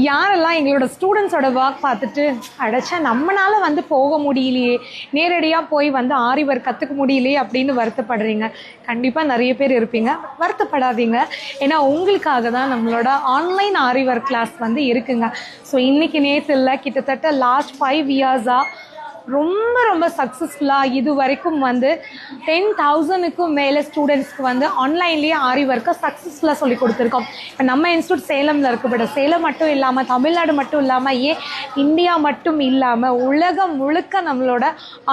யாரெல்லாம் எங்களோட ஸ்டூடெண்ட்ஸோட ஒர்க் பார்த்துட்டு அடைச்சா நம்மளால வந்து போக முடியலையே, நேரடியாக போய் வந்து ஆரி ஒர்க் கற்றுக்க முடியலையே அப்படின்னு வருத்தப்படுறீங்க. கண்டிப்பாக நிறைய பேர் இருப்பீங்க. வருத்தப்படாதீங்க. ஏன்னா உங்களுக்காக தான் நம்மளோட ஆன்லைன் ஆரி ஒர்க் கிளாஸ் வந்து இருக்குங்க. ஸோ இன்றைக்கி நேற்று இல்லை, கிட்டத்தட்ட லாஸ்ட் 5 இயர்ஸாக ரொம்ப ரொம்ப சக்ஸஸ்ஃபுல்லாக இது வரைக்கும் வந்து 10,000க்கும் மேலே ஸ்டூடெண்ட்ஸ்க்கு வந்து ஆன்லைன்லேயே ஆரி ஒர்க்கை சக்ஸஸ்ஃபுல்லாக சொல்லி கொடுத்துருக்கோம். இப்போ நம்ம இன்ஸ்டியூட் சேலமில் இருக்கப்பட்ட சேலம் மட்டும் இல்லாமல் தமிழ்நாடு மட்டும் இல்லாமல் இந்தியா மட்டும் இல்லாமல் உலகம் முழுக்க நம்மளோட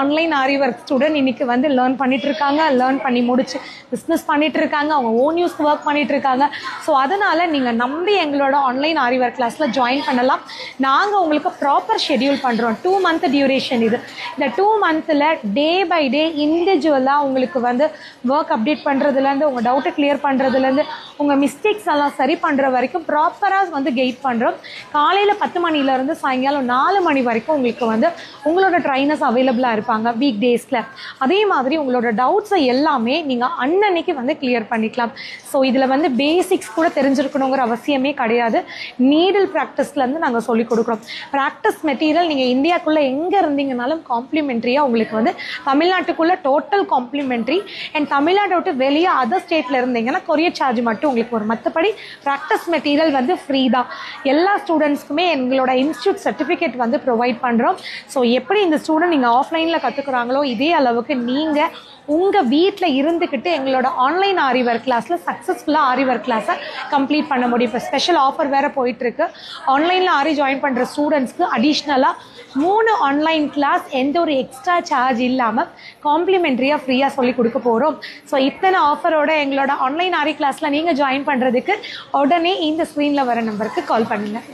ஆன்லைன் ஆரி ஒர்க் ஸ்டூடெண்ட் இன்றைக்கி வந்து லேர்ன் பண்ணிகிட்ருக்காங்க. லேர்ன் பண்ணி முடிச்சு பிஸ்னஸ் பண்ணிகிட்ருக்காங்க. அவங்க ஓன் யூஸ்க்கு ஒர்க் பண்ணிகிட்ருக்காங்க. ஸோ அதனால் நீங்கள் நம்பி எங்களோட ஆன்லைன் ஆரி ஒர்க் கிளாஸில் ஜாயின் பண்ணலாம். நாங்கள் உங்களுக்கு ப்ராப்பர் ஷெட்யூல் பண்ணுறோம். 2 மந்த் டியூரேஷன் இது. இந்த 2 மந்த்தில் டே பை டே இண்டிவிஜுவலாக உங்களுக்கு வந்து ஒர்க் அப்டேட் பண்ணுறதுலேருந்து, உங்கள் டவுட்டை கிளியர் பண்ணுறதுலேருந்து, உங்கள் மிஸ்டேக்ஸ் எல்லாம் சரி பண்ணுற வரைக்கும் ப்ராப்பராக வந்து கைட் பண்ணுறோம். காலையில் 10 மணிலேருந்து சாயங்காலம் 4 மணி வரைக்கும் உங்களுக்கு வந்து உங்களோட ட்ரைனர்ஸ் அவைலபிளாக இருப்பாங்க வீக் டேஸில். அதே மாதிரி உங்களோட டவுட்ஸை எல்லாமே நீங்கள் அன்னன்னைக்கு வந்து கிளியர் பண்ணிக்கலாம். ஸோ இதில் வந்து பேசிக்ஸ் கூட தெரிஞ்சிருக்கணுங்கிற அவசியமே கிடையாது. நீடில் ப்ராக்டிஸ்லேருந்து நாங்கள் சொல்லிக் கொடுக்குறோம். ப்ராக்டிஸ் மெட்டீரியல் நீங்கள் இந்தியாவுக்குள்ளே எங்கே இருந்தீங்கனாலும் காம்ப்ளிமெண்ட்ரியாக உங்களுக்கு வந்து தமிழ்நாட்டுக்குள்ளே டோட்டல் காம்ப்ளிமெண்ட்ரி. அண்ட் தமிழ்நாட்டை விட்டு வெளியே அதர் ஸ்டேட்டில் இருந்தீங்கன்னா கொரியர் சார்ஜ் மட்டும் உங்களுக்கு வரும். மற்றபடி ப்ராக்டிஸ் மெட்டீரியல் வந்து ஃப்ரீ தான். எல்லா ஸ்டூடெண்ட்ஸ்க்குமே எங்களோட இன்ஸ்டியூட் சர்டிஃபிகேட் வந்து ப்ரொவைட் பண்ணுறோம். ஸோ எப்படி இந்த ஸ்டூடெண்ட் நீங்கள் ஆஃப்லைனில் கற்றுக்குறாங்களோ இதே அளவுக்கு நீங்கள் உங்கள் வீட்டில் இருந்துக்கிட்டு எங்களோட ஆன்லைன் ஆரி ஒர்க் கிளாஸில் சக்ஸஸ்ஃபுல்லாக ஆரி ஒர்க் கிளாஸை கம்ப்ளீட் பண்ண முடியும். இப்போ ஸ்பெஷல் ஆஃபர் வேறு போயிட்டுருக்கு. ஆன்லைனில் ஆரி ஜாயின் பண்ணுற ஸ்டூடெண்ட்ஸ்க்கு அடிஷ்னலாக 3 ஆன்லைன் கிளாஸ் எந்த ஒரு எக்ஸ்ட்ரா சார்ஜ் இல்லாமல் காம்ப்ளிமெண்ட்ரியாக ஃப்ரீயாக சொல்லி கொடுக்க போகிறோம். ஸோ இத்தனை ஆஃபரோட எங்களோட ஆன்லைன் ஆரி கிளாஸில் நீங்கள் ஜாயின் பண்ணுறதுக்கு உடனே இந்த ஸ்க்ரீனில் வர நம்பருக்கு கால் பண்ணுங்கள்.